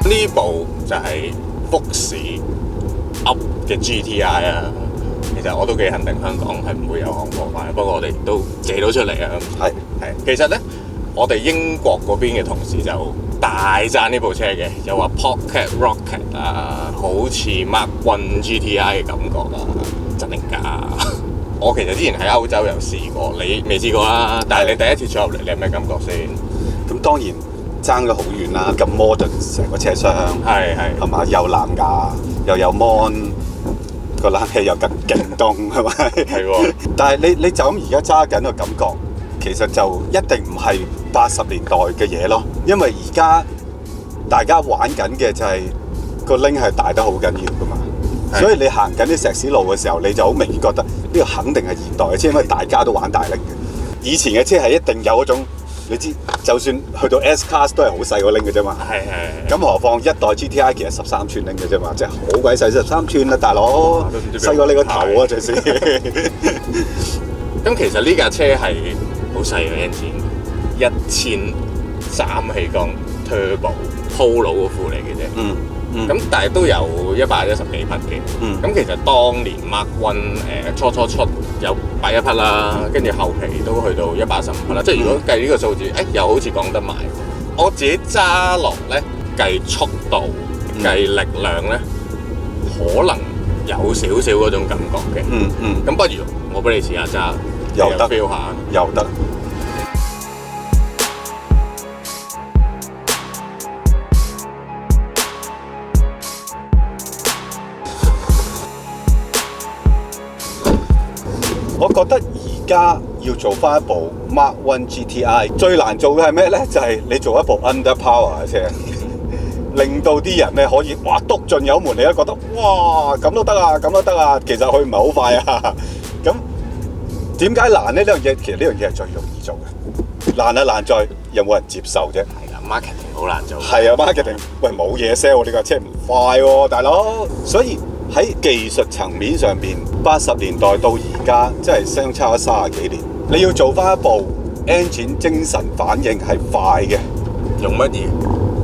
呢部就係福士 Up 嘅 GTI 啊。其實我都幾肯定香港係唔會有行貨翻，不過我哋都借到出嚟啊。係，其實咧，我哋英國嗰邊嘅同事就大讚呢部車嘅，又話 Pocket Rocket 啊，好似 Mark One GTI 嘅感覺啊，真定假？我其實之前喺歐洲有試過，你未試過啦。但係你第一次坐入嚟，你有咩感覺先？咁當然爭咗好遠啦，咁 modern 成個車廂，係嘛，又藍牙又有 mon。個冷氣又更勁凍係咪？係喎。但係你就咁而家揸緊個感覺，其實就一定唔係80年代嘅嘢咯。因為而家大家玩緊嘅就係個 link 係大得好緊要噶嘛。所以你行緊啲石屎路嘅時候，你就好明顯覺得呢個肯定係現代嘅車，因為大家都玩大 link 嘅。以前嘅車係一定有嗰種。你知，就算去到 S-Class 都係好細個拎嘅啫嘛。係。咁何況一代 GTI 其實13寸拎嘅啫嘛，即係好鬼細13寸啦，大佬。細過你個頭啊，最少。咁其實呢架車係好細嘅 engine， 1003氣缸 turbo Polo 嗰副嚟嘅啫。咁但係都有110幾匹嘅。咁其實當年 Mark One 初出有100匹啦，跟住後期都去到115匹啦。即係如果計呢個數字，又好似講得埋。我自己揸落咧，計速度、計力量咧，可能有少少嗰種感覺嘅。咁不如我俾你試下揸，又得 feel 下，又得。我覺得而家要做翻一部 Mark One GTI， 最難做嘅係咩咧？就係你做一部 underpower 嘅車，令到啲人咧可以哇篤盡油門，你都覺得哇咁都得啊，咁都得啊。其實佢唔係好快啊。咁點解難咧？呢樣嘢其實呢樣嘢係最容易做嘅。難啊難在有冇人接受啫。係啊 ，marketing 好難做。係啊 ，marketing 喂冇嘢 sell 喎，呢架車唔快喎，大佬。所以喺技術層面上邊，80年代到而家真係相差咗30幾年。你要做翻一部 engine 精神反應係快嘅，用乜嘢？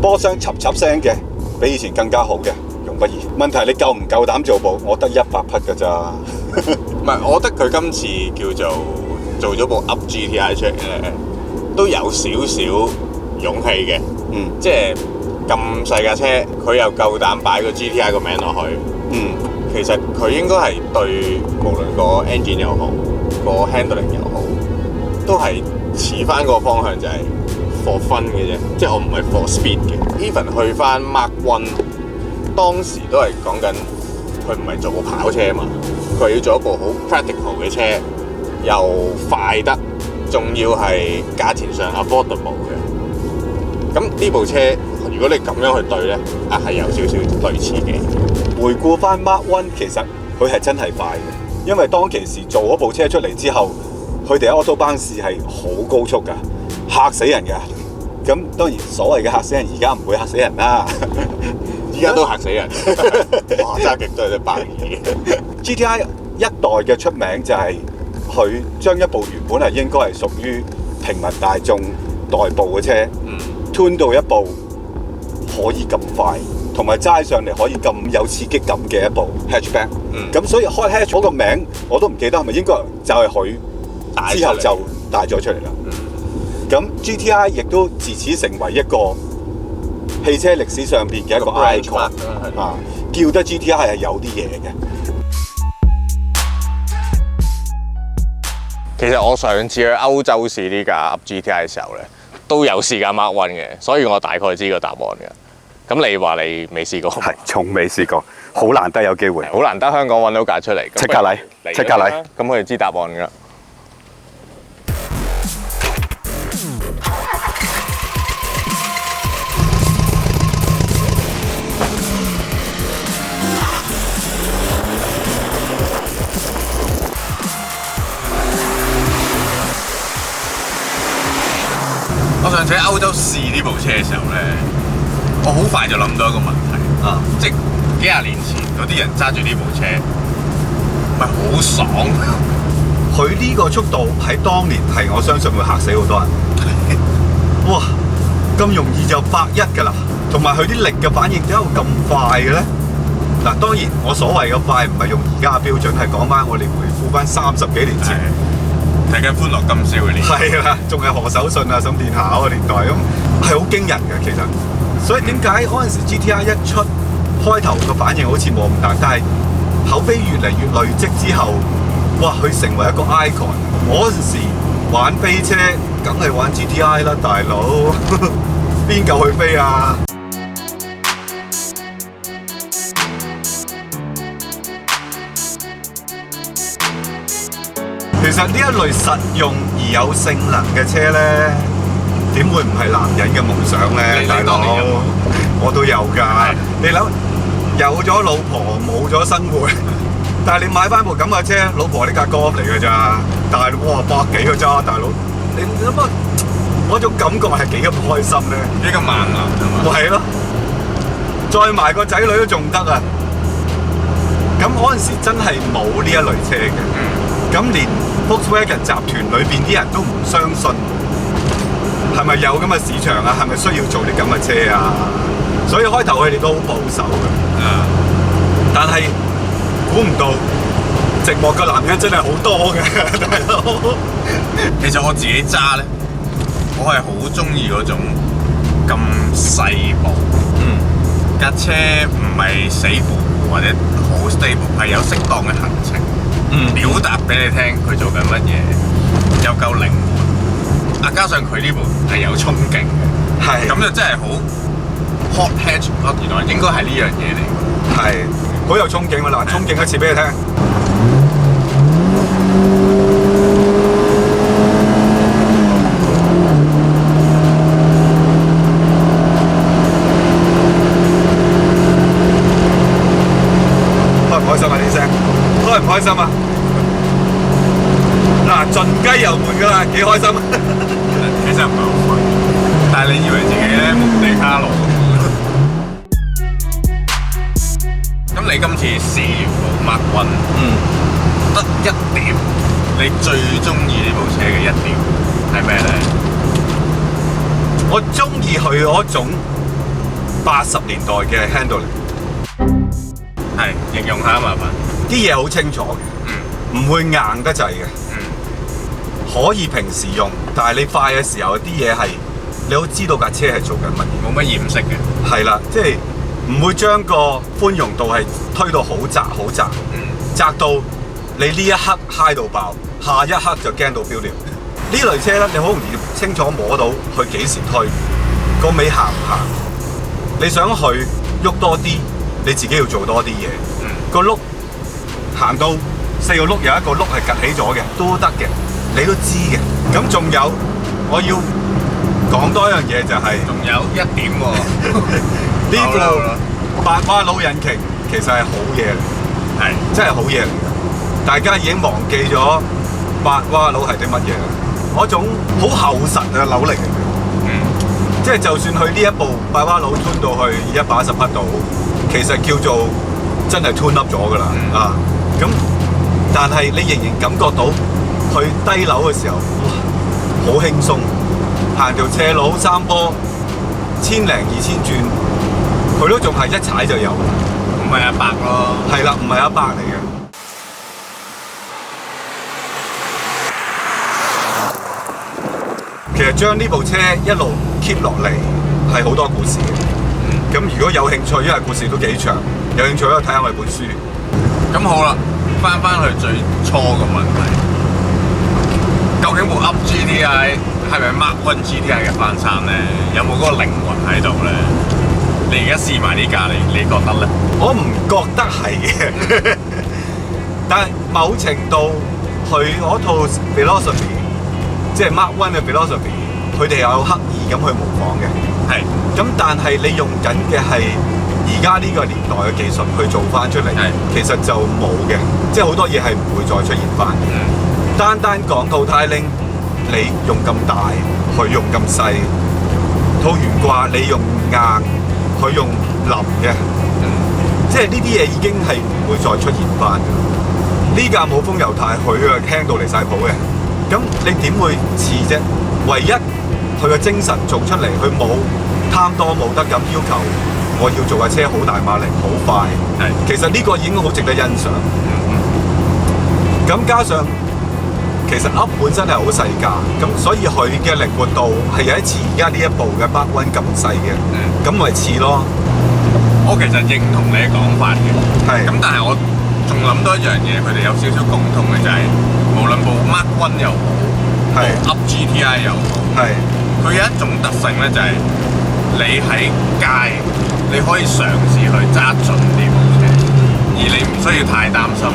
波箱插插聲嘅，比以前更加好嘅，用不易。問題你夠唔夠膽做部？我得100匹㗎咋。唔係，我覺得佢今次叫做咗部 Up GTI 出嚟咧，都有少少勇氣嘅。即係咁細架車，佢又夠膽擺個 GTI 個名落去。其實佢應該係對無論個 engine 又好，個 handling 又好，都係持翻個方向就係 for fun 嘅啫，即係我唔係 for speed 嘅。Even 去翻 Mark One， 當時都係講緊佢唔係做個跑車嘛，佢要做一部好 practical 嘅車，又快得，仲要係價錢上 affordable 嘅。咁呢部車如果你咁樣去對咧，係有少少類似嘅。回顧翻 Mark One， 其實佢係真係快嘅，因為當其時做嗰部車出嚟之後，佢哋喺 Autobahn 試係好高速㗎，嚇死人㗎。咁當然所謂嘅嚇死人，而家唔會嚇死人啦，而家都嚇死人。哇！揸極都係啲百二。GTI 一代嘅出名就係佢將一部原本係應該係屬於平民大眾代步嘅車，tune 到一部可以咁快。同埋揸上嚟可以咁有刺激感嘅一部 hatchback，咁所以開 hatch 嗰個名我都唔記得係咪應該就係佢之後就帶咗出嚟啦。咁 GTI 亦都自此成為一個汽車歷史上邊嘅一個 icon 啊，叫得 GTI 係有啲嘢嘅。其實我上次去歐洲試呢架 Up GTI 嘅時候咧，都有試架 Mark One 嘅，所以我大概知個答案嘅。咁你話你未試過？係，從未試過，好難得有機會，好難得香港揾到架出嚟。即刻嚟，即刻嚟，咁我哋知答案㗎。我上次喺歐洲試呢部車嘅時候咧，我好快就諗到一個問題，即係幾廿年前嗰啲人揸住呢部車，咪好爽。佢呢個速度喺當年係我相信會嚇死好多人。哇！咁容易就110㗎啦，同埋佢啲力嘅反應點解會咁快嘅咧？嗱，當然我所謂嘅快唔係用而家嘅標準，係講翻我哋回顧翻30幾年前睇緊《歡樂今宵》嘅年代，係啦，仲係何守信啊、沈殿霞嗰個年代咁，係好驚人嘅其實。所以點解嗰陣時 GTR 一出，開頭個反應好似冇咁大，但係口碑越嚟越累積之後，哇！佢成為一個 icon。我嗰陣時玩飛車，梗係玩 GTI 啦，大佬，邊夠去飛啊？其實呢一類實用而有性能嘅車咧，點會唔係男人嘅夢想咧？大佬，我都有㗎。你諗有咗老婆冇咗生活，但係你買翻部咁嘅車，老婆呢架 Golf 嚟㗎咋？大佬哇，100幾㗎咋，大佬，你諗下嗰種感覺係幾咁開心咧？呢個萬能係嘛？係咯，再埋個仔女都仲得啊！咁嗰陣時真係冇呢一類車嘅，咁連Volkswagen 集團裏邊啲人都唔相信，係咪有咁嘅市場啊？係咪需要做啲咁嘅車啊？所以開頭佢哋都好保守嘅。但係估唔到寂寞嘅男人真係好多嘅，大佬。其實我自己揸咧，我係好中意嗰種咁細部，架車唔係死糊糊或者好 stable， 係有適當嘅行程。表達俾你聽佢做緊乜嘢，又夠靈活，加上佢呢部係有衝勁嘅，係咁就真係好 hot hatch， 原來應該係呢樣嘢嚟嘅，係好有衝勁喎！嗱，衝勁一次俾你聽。開唔開心啊？呢聲開唔開心啊？嗱，盡雞油門㗎啦，幾開心啊！其實唔係好快，但係你以為自己咧蒙地卡羅咁你今次試完部 Mark One，得一點，你最中意呢部車嘅一點係咩咧？我中意佢嗰種80年代嘅 handling。係形容下麻煩。啲嘢好清楚嘅，唔會硬得滯嘅，可以平時用，但係你快嘅時候啲嘢係你好知道架車係做緊乜嘢，冇乜掩飾嘅。係啦，即係唔會將個寬容度係推到好窄好窄，窄到你呢一刻嗨到爆，下一刻就驚到飆尿。呢類車咧，你好容易清楚摸到佢幾時推，個尾行唔行，你想去喐多啲，你自己要做多啲嘢。個轆行到4個轆有一個轆係趌起咗嘅，都得嘅，你都知嘅。咁仲有，我要講多一樣嘢就係，仲有一點喎，呢部8蛙佬引擎其實係好嘢嚟，係真係好嘢嚟嘅。大家已經忘記咗8蛙佬係啲乜嘢啦，嗰種好厚實嘅扭力嚟嘅。即係就算佢呢一部8蛙佬 tune 到去110匹度，其實叫做真係 tune up 咗㗎啦，咁但係你仍然感覺到佢低樓嘅時候，哇，好輕鬆，行條斜路3波1000零2000轉，佢都仲係一踩就有，唔係100咯，係啦，唔係100嚟嘅。其實將呢部車一路 keep 落嚟係好多故事嘅，咁如果有興趣，因為故事都幾長，有興趣可以睇下我哋本書。咁好啦，翻去最初嘅問題，究竟部 Up GTI 係咪 Mark One GTI 嘅翻產咧？有冇嗰個靈魂喺度咧？你而家試埋呢架，你覺得咧？我唔覺得係嘅，但係某程度佢嗰套 philosophy， 即係 Mark One 嘅 philosophy， 佢哋有刻意咁去模仿嘅。係。咁但係你用緊嘅係而家呢個年代嘅技術去做翻出嚟，其實就冇嘅，即係好多嘢係唔會再出現翻嘅。單單講套 tiling，你用咁大，佢用咁細；套懸掛你用硬，佢用腍嘅，即係呢啲嘢已經係唔會再出現翻嘅。呢架冇風油太，佢啊輕到離晒譜嘅，咁你點會似啫？唯一佢嘅精神做出嚟，佢冇貪多冇得咁要求，我要做架車好大馬力好快。其實呢個已經好值得欣賞。咁加上其實 Up 本身係好細架，咁所以佢嘅靈活度係有一似而家呢一部嘅 Mark One 咁細嘅，咁咪似咯。我其實認同你嘅講法嘅，咁但係我仲諗多一樣嘢，佢哋有少少共通嘅就係，無論部 Mark One 又好，部 Up GTI 又好，佢有一種特性咧，就係你喺街你可以嘗試去揸準啲部車，而你唔需要太擔心，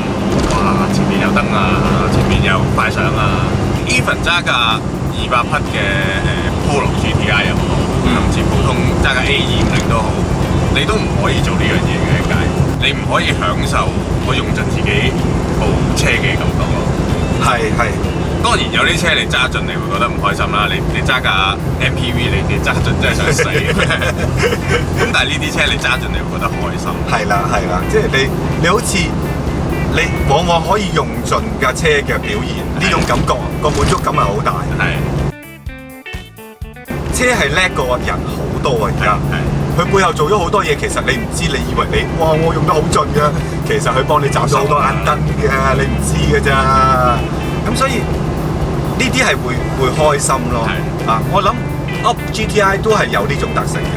哇前面有燈啊，前面有快相啊 ，even 揸架200匹嘅Polo GTI 又好，甚至普通揸架 A250都好。你都唔可以做呢樣嘢嘅喺街，你唔可以享受我用盡自己部車嘅感覺咯。係。當然有啲車你揸盡，你會覺得唔開心啦。你揸架 MPV， 你揸盡真係想死。咁但係呢啲車你揸盡，你會覺得開心。係啦，即係你好似你往往可以用盡架車嘅表現，呢種感覺個滿足感係好大。車係叻過人好多啊！而家佢背後做咗好多嘢，其實你唔知，你以為你哇我用得好盡㗎，其實佢幫你斬咗好多眼燈嘅，你唔知㗎咋。咁所以呢啲係會開心咯。我諗 Up GTI 都係有呢種特性嘅。